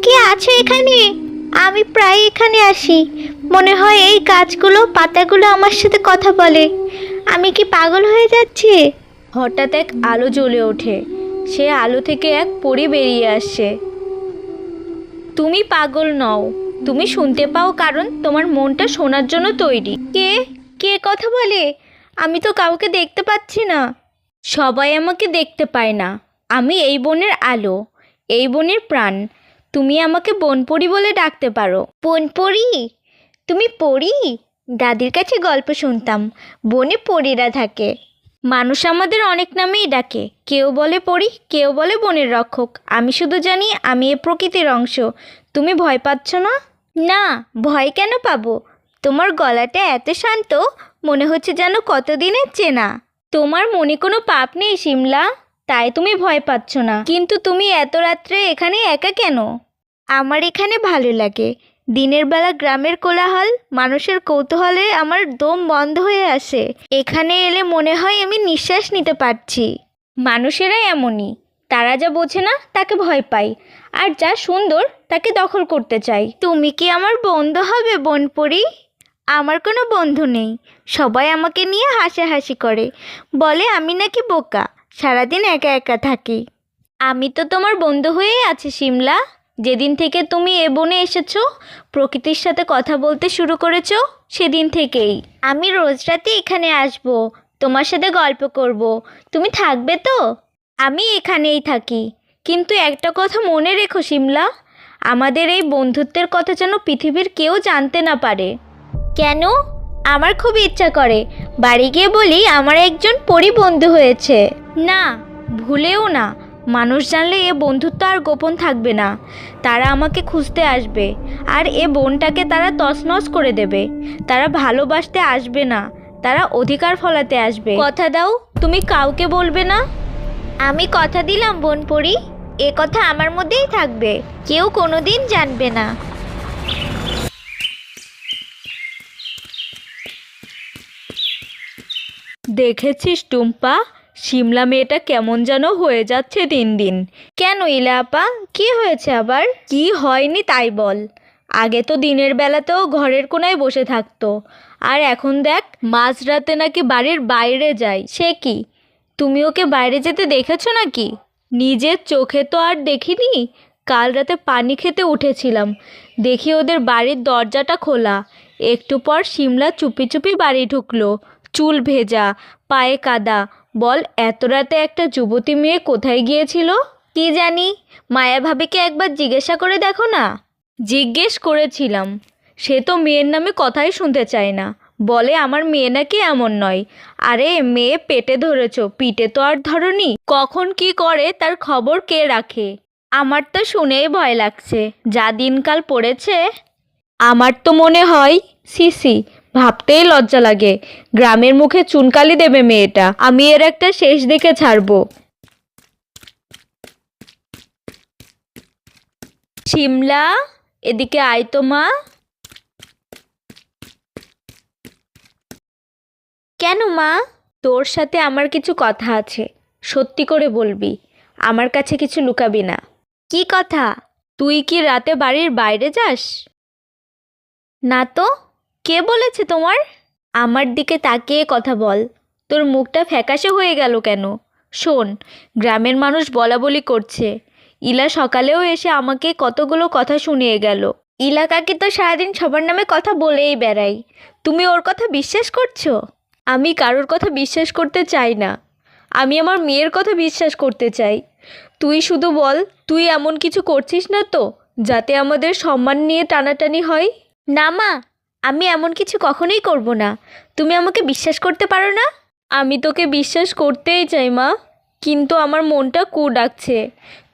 কে আছো এখানে? আমি প্রায় এখানে আসি, মনে হয় এই গাছগুলো পাতাগুলো আমার সাথে কথা বলে। আমি কি পাগল হয়ে যাচ্ছি? হঠাৎ এক আলো জ্বলে ওঠে। সে আলো থেকে এক পরী বেরিয়ে আসছে। তুমি পাগল নও, তুমি শুনতে পাও কারণ তোমার মনটা শোনার জন্য তৈরি। কে কে কথা বলে? আমি তো কাউকে দেখতে পাচ্ছি না। সবাই আমাকে দেখতে পায় না। আমি এই বনের আলো, এই বনের প্রাণ। তুমি আমাকে বনপরী বলে ডাকতে পারো। বনপরি? তুমি পরি? দাদির কাছে গল্প শুনতাম, বনে পরীরা থাকে। মানুষ আমাদের অনেক নামেই ডাকে, কেউ বলে পরী, কেউ বলে বনের রক্ষক। আমি শুধু জানি আমি এ প্রকৃতির অংশ। তুমি ভয় পাচ্ছ না? না, ভয় কেন পাবো? তোমার গলাটা এত শান্ত, মনে হচ্ছে যেন কতদিনের চেনা। তোমার মনে কোনো পাপ নেই শিমলা, তাই তুমি ভয় পাচ্ছ না। কিন্তু তুমি এত রাত্রে এখানে একা কেন? আমার এখানে ভালো লাগে। দিনের বেলা গ্রামের কোলাহল, মানুষের কৌতূহলে আমার দম বন্ধ হয়ে আসে। এখানে এলে মনে হয় আমি নিঃশ্বাস নিতে পারছি। মানুষেরা এমনই, তারা যা বোঝে না তাকে ভয় পায়, আর যা সুন্দর তাকে দখল করতে চায়। তুমি কি আমার বন্ধু হবে বনপরি? আমার কোনো বন্ধু নেই। সবাই আমাকে নিয়ে হাসাহাসি করে, বলে আমি নাকি বোকা, সারাদিন একা একা থাকি। আমি তো তোমার বন্ধু হয়েই আছি শিমলা। যেদিন থেকে তুমি এ বনে এসেছো, প্রকৃতির সাথে কথা বলতে শুরু করেছো, সেদিন থেকেই। আমি রোজ রাতে এখানে আসব, তোমার সাথে গল্প করব। তুমি থাকবে তো? আমি এখানেই থাকি, কিন্তু একটা কথা মনে রেখো শিমলা, আমাদের এই বন্ধুত্বের কথা যেন পৃথিবীর কেউ জানতে না পারে। কেন? আমার খুব ইচ্ছা করে বাড়ি গিয়ে বলি আমার একজন পরি বন্ধু হয়েছে। না, ভুলেও না। মানুষ জানলে এ বন্ধুত্ব আর গোপন থাকবে না। তারা আমাকে খুঁজতে আসবে, আর এ বনটাকে তারা তছনছ করে দেবে। তারা ভালোবাসতে আসবে না, তারা অধিকার ফলাতে আসবে। কথা দাও, তুমি কাউকে বলবে না? আমি কথা দিলাম বনপরি, এ কথা আমার মধ্যেই থাকবে, কেউ কোনোদিন জানবে না। দেখেছিস টুম্পা, শিমলা মেয়েটা কেমন যেন হয়ে যাচ্ছে দিন দিন। কেন ইলা আপা, কি হয়েছে আবার? কি হয়নি তাই বল। আগে তো দিনের বেলাতেও ঘরের কোনায় বসে থাকতো, আর এখন দেখ মাঝরাতে নাকি বাড়ির বাইরে যায়। সে কি, তুমি ওকে বাইরে যেতে দেখেছো নাকি? নিজের চোখে তো আর দেখিনি। কাল রাতে পানি খেতে উঠেছিলাম, দেখি ওদের বাড়ির দরজাটা খোলা। একটু পর শিমলা চুপি চুপি বাড়ি ঢুকলো, চুল ভেজা, পায়ে কাদা। বল, এত রাতে একটা যুবতী মেয়ে কোথায় গিয়েছিল? কি জানি, মায়া ভাবিকে একবার জিজ্ঞাসা করে দেখো না। জিজ্ঞেস করেছিলাম, সে তো মেয়ের নামে কথাই শুনতে চায় না। বলে আমার মেয়ে নাকি এমন নয়। আরে মেয়ে পেটে ধরেছো, পিঠে তো আর ধরনি। কখন কি করে তার খবর কে রাখে? আমার তো শুনেই ভয় লাগছে, যা দিনকাল পড়েছে। আমার তো মনে হয় সিসি, ভাবতেই লজ্জা লাগে। গ্রামের মুখে চুনকালি দেবে মেয়েটা। আমি এর একটা শেষ দেখে ছাড়বো। শিমলা, এদিকে আয় তো মা। কেন মা? তোর সাথে আমার কিছু কথা আছে, সত্যি করে বলবি, আমার কাছে কিছু লুকাবি না। কি কথা? তুই কি রাতে বাড়ির বাইরে যাস? না তো, কে বলেছে তোমার? আমার দিকে তাকিয়ে কথা বল। তোর মুখটা ফ্যাকাশে হয়ে গেল কেন? শোন, গ্রামের মানুষ বলা বলি করছে। ইলা সকালেও এসে আমাকে কতগুলো কথা শুনিয়ে গেল। ইলা কাকি তো সারাদিন সবার নামে কথা বলেই বেড়াই। তুমি ওর কথা বিশ্বাস করছো? আমি কারোর কথা বিশ্বাস করতে চাই না। আমি আমার মেয়ের কথা বিশ্বাস করতে চাই। তুই শুধু বল, তুই এমন কিছু করছিস না তো যাতে আমাদের সম্মান নিয়ে টানাটানি হয়? না মা, আমি এমন কিছু কখনোই করব না। তুমি আমাকে বিশ্বাস করতে পারো না? আমি তোকে বিশ্বাস করতেই চাই মা, কিন্তু আমার মনটা কু ডাকছে।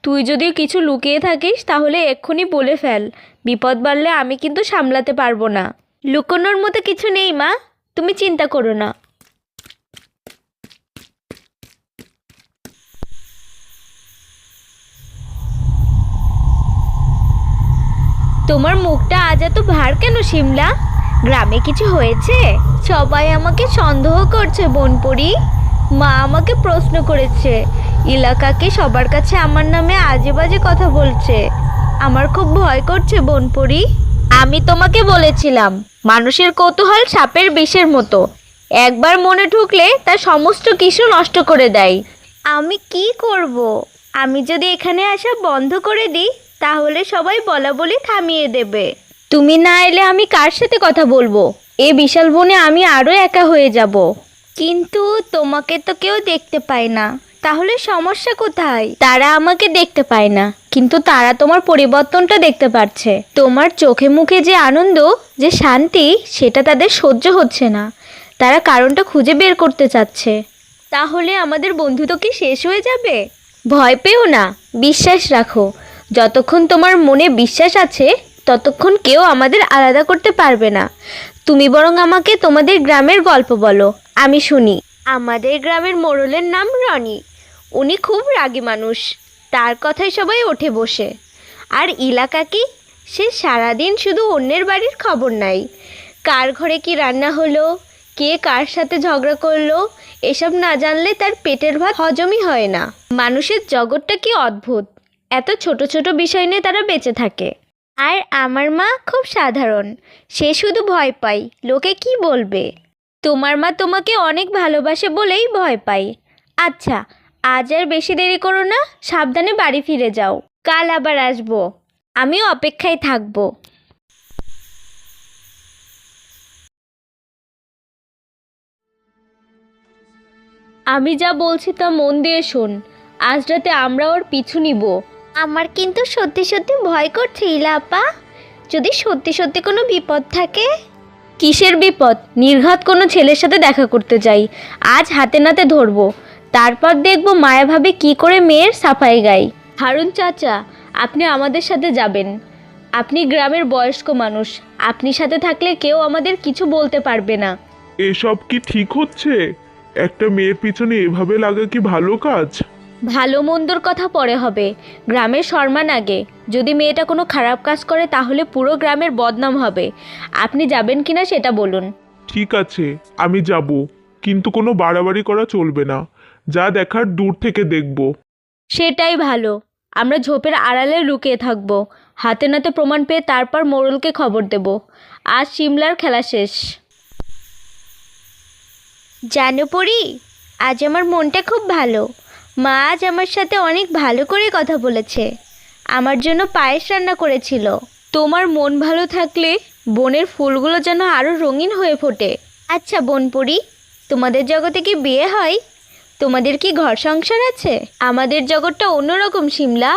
তুই যদি কিছু লুকিয়ে থাকিস তাহলে এক্ষুনি বলে ফেল। বিপদ বাড়লে আমি কিন্তু সামলাতে পারবো না। লুকোনোর মতো কিছু নেই মা, তুমি চিন্তা করো না। তোমার মুখটা আজ এত ভার কেন শিমলা? গ্রামে কিছু হয়েছে? সবাই আমাকে সন্দেহ করছে বনপরি। মা আমাকে প্রশ্ন করেছে, এলাকাকে সবার কাছে আমার নামে আজে বাজে কথা বলছে। আমার খুব ভয় করছে বনপরি। আমি তোমাকে বলেছিলাম মানুষের কৌতূহল সাপের বিষের মতো, একবার মনে ঢুকলে তার সমস্ত কিছু নষ্ট করে দেয়। আমি কি করব? আমি যদি এখানে আসা বন্ধ করে দিই তাহলে সবাই বলা বলি থামিয়ে দেবে। তুমি না এলে আমি কার সাথে কথা বলবো? এ বিশাল বনে আমি আরও একা হয়ে যাব। কিন্তু তোমাকে তো কেউ দেখতে পায় না, তাহলে সমস্যা কোথায়? তারা আমাকে দেখতে পায় না, কিন্তু তারা তোমার পরিবর্তনটা দেখতে পাচ্ছে। তোমার চোখে মুখে যে আনন্দ, যে শান্তি, সেটা তাদের সহ্য হচ্ছে না। তারা কারণটা খুঁজে বের করতে চাচ্ছে। তাহলে আমাদের বন্ধুত্ব কি শেষ হয়ে যাবে? ভয় পেও না, বিশ্বাস রাখো। যতক্ষণ তোমার মনে বিশ্বাস আছে ততক্ষণ কেউ আমাদের আলাদা করতে পারবে না। তুমি বরং আমাকে তোমাদের গ্রামের গল্প বলো, আমি শুনি। আমাদের গ্রামের মোড়লের নাম রনি। উনি খুব রাগী মানুষ, তার কথায় সবাই ওঠে বসে। আর এলাকা কি, সে সারাদিন শুধু অন্যের বাড়ির খবর নাই। কার ঘরে কি রান্না হলো, কে কার সাথে ঝগড়া করলো, এসব না জানলে তার পেটের ভাত হজমই হয় না। মানুষের জগৎটা কি অদ্ভুত, এত ছোট ছোট বিষয় নিয়ে তারা বেঁচে থাকে। আর আমার মা খুব সাধারণ, সে শুধু ভয় পায় লোকে কি বলবে। তোমার মা তোমাকে অনেক ভালোবাসে বলেই ভয় পাই। আচ্ছা, আজ আর বেশি দেরি করো না, সাবধানে বাড়ি ফিরে যাও। কাল আবার আসবো, আমিও অপেক্ষায় থাকবো। আমি যা বলছি তা মন দিয়ে শোন। আজ রাতে আমরা ওর পিছু নিব। আমার কিন্তু সত্যি সত্যি ভয় করছে ইলা আপা, যদি সত্যি সত্যি কোনো বিপদ থাকে। কিসের বিপদ? নির্ঘাত কোনো ছেলের সাথে দেখা করতে যাই। আজ হাতে নাতে ধরবো, তারপর দেখবো মায়াভাবে কি করে মেয়ের সাফাই গাই। হারুন চাচা, আপনি আমাদের সাথে যাবেন। আপনি গ্রামের বয়স্ক মানুষ, আপনি সাথে থাকলে কেউ আমাদের কিছু বলতে পারবে না। এসব কি ঠিক হচ্ছে? একটা মেয়ের পিছনে এভাবে লাগা কি ভালো কাজ? ভালো মন্দর কথা পরে হবে, গ্রামের সম্মান আগে। যদি মেয়েটা কোনো খারাপ কাজ করে তাহলে পুরো গ্রামের বদনাম হবে। আপনি যাবেন কিনা সেটা বলুন। ঠিক আছে, আমি যাব, কিন্তু কোনো বাড়াবাড়ি করা চলবে না। যা দেখার দূর থেকে দেখব। সেটাই ভালো। আমরা ঝোপের আড়ালে লুকিয়ে থাকবো, হাতে নাতে প্রমাণ পেয়ে তারপর মোড়লকে খবর দেব। আজ সিমলার খেলা শেষ। জানো পরি, আজ আমার মনটা খুব ভালো। মা আজ আমার সাথে অনেক ভালো করে কথা বলেছে, আমার জন্য পায়েস রান্না করেছিল। তোমার মন ভালো থাকলে বনের ফুলগুলো যেন আরও রঙিন হয়ে ফোটে। আচ্ছা বনপরি, তোমাদের জগতে কি বিয়ে হয়? তোমাদের কি ঘর সংসার আছে? আমাদের জগৎটা অন্যরকম সিমলা।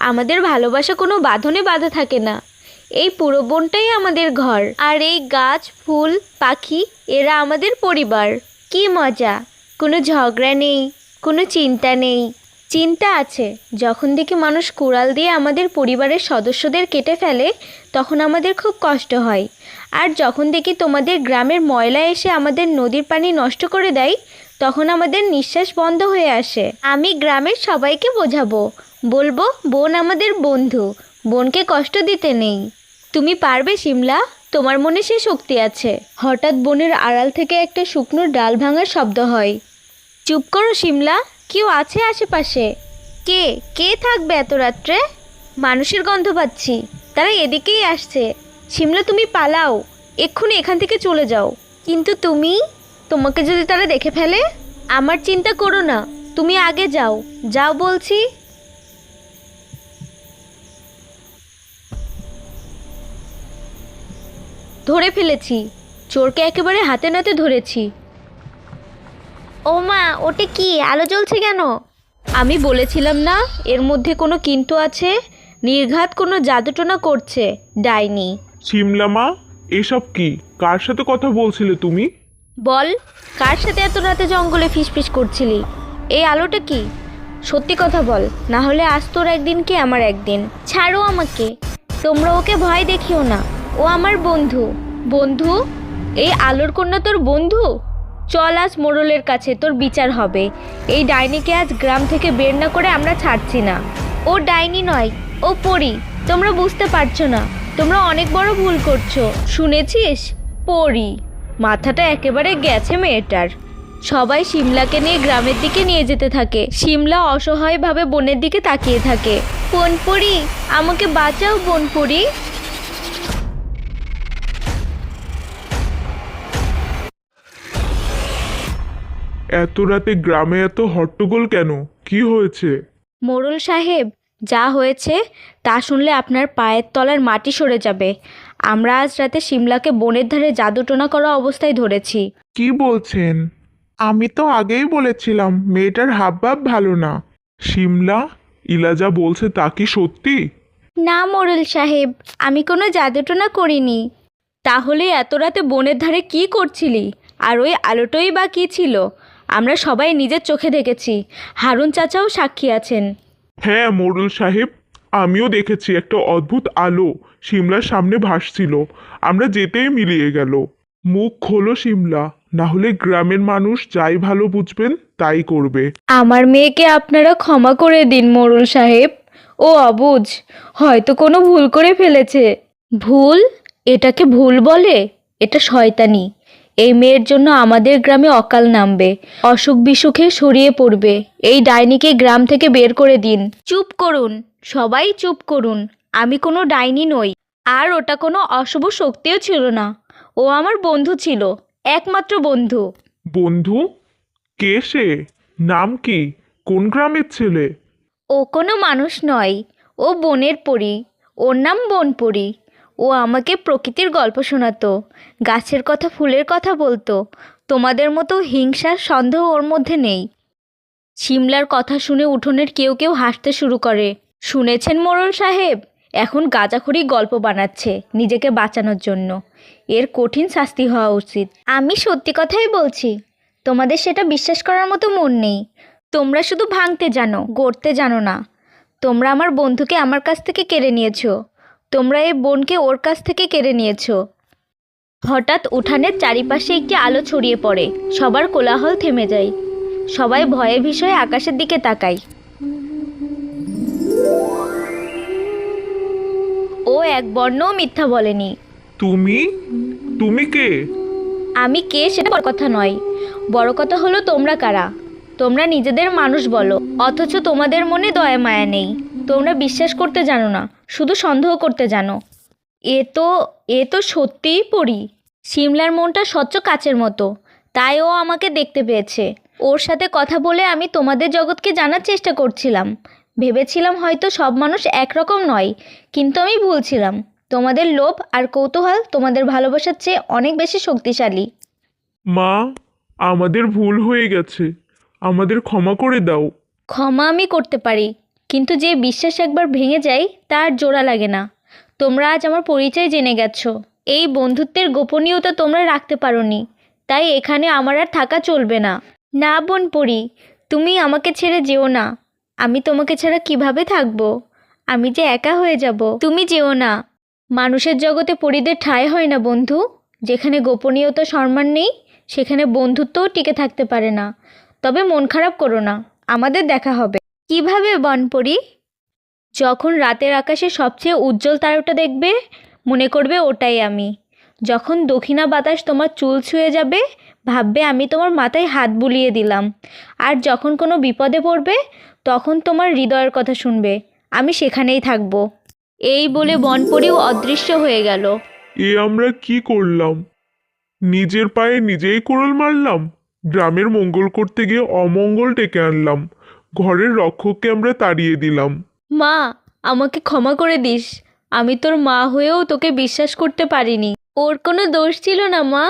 আমাদের ভালোবাসা কোনো বাঁধনে বাঁধা থাকে না। এই পুরো বনটাই আমাদের ঘর, আর এই গাছ, ফুল, পাখি, এরা আমাদের পরিবার। কি মজা, কোনো ঝগড়া নেই, কোনো চিন্তা নেই। চিন্তা আছে, যখন দেখি মানুষ কুড়াল দিয়ে আমাদের পরিবারের সদস্যদের কেটে ফেলে তখন আমাদের খুব কষ্ট হয়। আর যখন দেখি তোমাদের গ্রামের ময়লা এসে আমাদের নদীর পানি নষ্ট করে দেয় তখন আমাদের নিঃশ্বাস বন্ধ হয়ে আসে। আমি গ্রামের সবাইকে বোঝাবো, বলবো বোন আমাদের বন্ধু, বোনকে কষ্ট দিতে নেই। তুমি পারবে সিমলা, তোমার মনে সে শক্তি আছে। হঠাৎ বনের আড়াল থেকে একটা শুকনো ডাল ভাঙার শব্দ হয়। চুপ করো সিমলা, কেউ আছে আশেপাশে। কে কে থাকবে এত রাত্রে? মানুষের গন্ধ পাচ্ছি, তারা এদিকেই আসছে। সিমলা তুমি পালাও, এক্ষুনি এখান থেকে চলে যাও। কিন্তু তুমি, তোমাকে যদি তারা দেখে ফেলে? আমার চিন্তা করো না, তুমি আগে যাও, যাও বলছি। ধরে ফেলেছি, চোরকে একেবারে হাতে নাতে ধরেছি। ও মা, ওটা কি আলো জ্বলছে কেন? আমি বলেছিলাম না এর মধ্যে কোনো কিন্তু আছে। নির্ঘাত কোনো জাদুটোনা করছে ডাইনি। সিমলা মা, এসব কি? কার সাথে কথা বলছিলে তুমি? বল, কার সাথে এত রাতে জঙ্গলে ফিসফিস করছিলি? এই আলোটা কি? সত্যি কথা বল, না হলে আজ তোর একদিন কি আমার একদিন। ছাড়ো আমাকে, তোমরা ওকে ভয় দেখিও না, ও আমার বন্ধু। বন্ধু? এই আলোর কন্যা তোর বন্ধু? চল আজ মোড়লের কাছে, তোর বিচার হবে। এই ডাইনিকে আজ গ্রাম থেকে বের না করে আমরা ছাড়ছি না। ও ডাইনি নয়, ও পরি। তোমরা বুঝতে পারছো না, তোমরা অনেক বড় ভুল করছো। শুনেছিস? পরি? মাথাটা একেবারে গেছে মেয়েটার। সবাই শিমলাকে নিয়ে গ্রামের দিকে নিয়ে যেতে থাকে। শিমলা অসহায়ভাবে বনের দিকে তাকিয়ে থাকে। বনপরি, আমাকে বাঁচাও বনপরি। এত রাতে গ্রামে এত হট্টগোল কেন? কি হয়েছে? মোড়ল সাহেব, যা হয়েছে তা শুনলে আপনার পায়ের তলার মাটি সরে যাবে। আমরা আজ রাতে শিমলাকে বনের ধারে জাদুটোনা করা অবস্থায় ধরেছি। কি বলছেন? আমি তো আগেই বলেছিলাম মেয়েটার হাবভাব ভালো না। শিমলা, ইলা যা বলছে তা কি সত্যি? না মোড়ল সাহেব, আমি কোনো জাদুটোনা করিনি। তাহলে এত রাতে বনের ধারে কি করছিলি? আর ওই আলোটাই বা কী ছিল? আমরা সবাই নিজের চোখে দেখেছি, হারুন চাচাও সাক্ষী আছেন। হ্যাঁ মোড়ল সাহেব, আমিও দেখেছি একটা অদ্ভুত আলো শিমলার সামনে ভাসছিল। আমরা যেতেই মিলিয়ে গেল। মুখ খোলো শিমলা, না হলে গ্রামের মানুষ যাই ভালো বুঝবেন তাই করবে। আমার মেয়েকে আপনারা ক্ষমা করে দিন মোড়ল সাহেব। ও অবুঝ, হয়তো কোনো ভুল করে ফেলেছে। ভুল? এটাকে ভুল বলে? এটা শয়তানি। এই মেয়ের জন্য আমাদের গ্রামে অকাল নামবে, অসুখ বিসুখে ছড়িয়ে পড়বে। এই ডাইনিকে গ্রাম থেকে বের করে দিন। চুপ করুন, সবাই চুপ করুন। আমি কোনো ডাইনি নই, আর ওটা কোনো অশুভ শক্তিও ছিল না। ও আমার বন্ধু ছিল, একমাত্র বন্ধু। বন্ধু? কে সে? নাম কি? কোন গ্রামের ছেলে? ও কোনো মানুষ নয়, ও বনের পরী। ওর নাম বনপরী। ও আমাকে প্রকৃতির গল্প শোনাতো, গাছের কথা, ফুলের কথা বলতো। তোমাদের মতো হিংসার সন্দেহ ওর মধ্যে নেই। শিমলার কথা শুনে উঠোনের কেউ কেউ হাসতে শুরু করে। শুনেছেন মোড়ল সাহেব? এখন গাঁজাখড়ি গল্প বানাচ্ছে নিজেকে বাঁচানোর জন্য। এর কঠিন শাস্তি হওয়া উচিত। আমি সত্যি কথাই বলছি, তোমাদের সেটা বিশ্বাস করার মতো মন নেই। তোমরা শুধু ভাঙতে জানো, গড়তে জানো না। তোমরা আমার বন্ধুকে আমার কাছ থেকে কেড়ে নিয়েছো। তোমরা এই বোনকে ওর কাছ থেকে কেড়ে নিয়েছো। হঠাৎ উঠানের চারিপাশে একটি আলো ছড়িয়ে পড়ে। সবার কোলাহল থেমে যায়। সবাই ভয়ে ভীষয়ে আকাশের দিকে তাকায়। ও এক বর্ণও মিথ্যা বলেনি। তুমি? তুমি কে? আমি কে সেটা বড় কথা নয়, বড় কথা হলো তোমরা কারা। তোমরা নিজেদের মানুষ বলো, অথচ তোমাদের মনে দয়া মায়া নেই। তোমরা বিশ্বাস করতে জানো না, শুধু সন্দেহ করতে জানো। এ তো সত্যিই পড়ি। শিমলার মনটা স্বচ্ছ কাচের মতো, তাই ও আমাকে দেখতে পেয়েছে। ওর সাথে কথা বলে আমি তোমাদের জগৎকে জানার চেষ্টা করছিলাম। ভেবেছিলাম হয়তো সব মানুষ একরকম নয়, কিন্তু আমি ভুল ছিলাম। তোমাদের লোভ আর কৌতূহল তোমাদের ভালোবাসার চেয়ে অনেক বেশি শক্তিশালী। মা, আমাদের ভুল হয়ে গেছে, আমাদের ক্ষমা করে দাও। ক্ষমা আমি করতে পারি, কিন্তু যে বিশ্বাস একবার ভেঙে যায় তার জোড়া লাগে না। তোমরা আজ আমার পরিচয় জেনে গেছো। এই বন্ধুত্বের গোপনীয়তা তোমরা রাখতে পারোনি, তাই এখানে আমার আর থাকা চলবে না। না বনপরি, তুমি আমাকে ছেড়ে যেও না। আমি তোমাকে ছাড়া কিভাবে থাকবো? আমি যে একা হয়ে যাব। তুমি যেও না। মানুষের জগতে পরিদের ঠাঁই হয় না বন্ধু। যেখানে গোপনীয়তা সম্মান নেই, সেখানে বন্ধুত্বও টিকে থাকতে পারে না। তবে মন খারাপ করো না, আমাদের দেখা হবে। কিভাবে বনপরি? যখন রাতের আকাশে সবচেয়ে উজ্জ্বল তারাটা দেখবে, মনে করবে ওটাই আমি। যখন দক্ষিণা বাতাস তোমার চুল ছুঁয়ে যাবে, ভাববে আমি তোমার মাথায় হাত বুলিয়ে দিলাম। আর যখন কোনো বিপদে পড়বে, তখন তোমার হৃদয়ের কথা শুনবে। আমি সেখানেই থাকবো। এই বলে বনপরিও অদৃশ্য হয়ে গেল। এ আমরা কি করলাম? নিজের পায়ে নিজেই কুড়ুল মারলাম। গ্রামের মঙ্গল করতে গিয়ে অমঙ্গল ডেকে আনলাম। ঘরের রক্ষককে আমরা তাড়িয়ে দিলাম। মা, আমাকে ক্ষমা করে দিস। আমি তোর মা হয়েও তোকে বিশ্বাস করতে পারিনি। ওর কোনো দোষ ছিল না মা,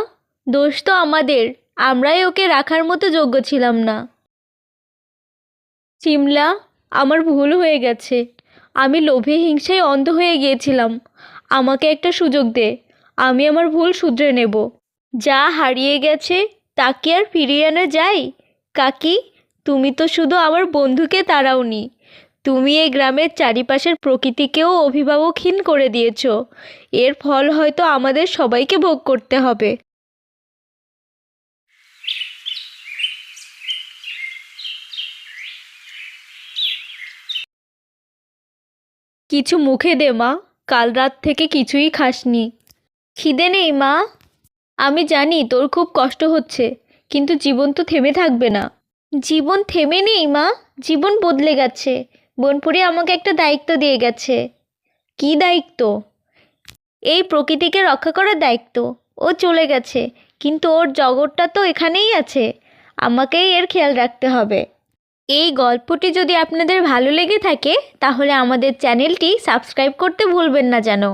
দোষ তো আমাদের। আমরাই ওকে রাখার মতো যোগ্য ছিলাম না। শিমলা, আমার ভুল হয়ে গেছে। আমি লোভে হিংসায় অন্ধ হয়ে গিয়েছিলাম। আমাকে একটা সুযোগ দে, আমি আমার ভুল শুধরে নেব। যা হারিয়ে গেছে তা কি আর ফিরিয়ে আনা যায়? কাকি, তুমি তো শুধু আমার বন্ধুকে তাড়াওনি, তুমি এই গ্রামের চারিপাশের প্রকৃতিকেও অভিভাবকহীন করে দিয়েছ। এর ফল হয়তো আমাদের সবাইকে ভোগ করতে হবে। কিছু মুখে দে মা, কাল রাত থেকে কিছুই খাসনি। খিদে নেই মা। আমি জানি তোর খুব কষ্ট হচ্ছে, কিন্তু জীবন তো থেমে থাকবে না। জীবন থেমে নেই মা, জীবন বদলে গেছে। বনপুরি আমাকে একটা দায়িত্ব দিয়ে গেছে। কি দায়িত্ব? এই প্রকৃতিকে রক্ষা করার দায়িত্ব। ও চলে গেছে, কিন্তু ওর জগৎটা তো এখানেই আছে। আমাকেই এর খেয়াল রাখতে হবে। এই গল্পটি যদি আপনাদের ভালো লেগে থাকে তাহলে আমাদের চ্যানেলটি সাবস্ক্রাইব করতে ভুলবেন না যেন।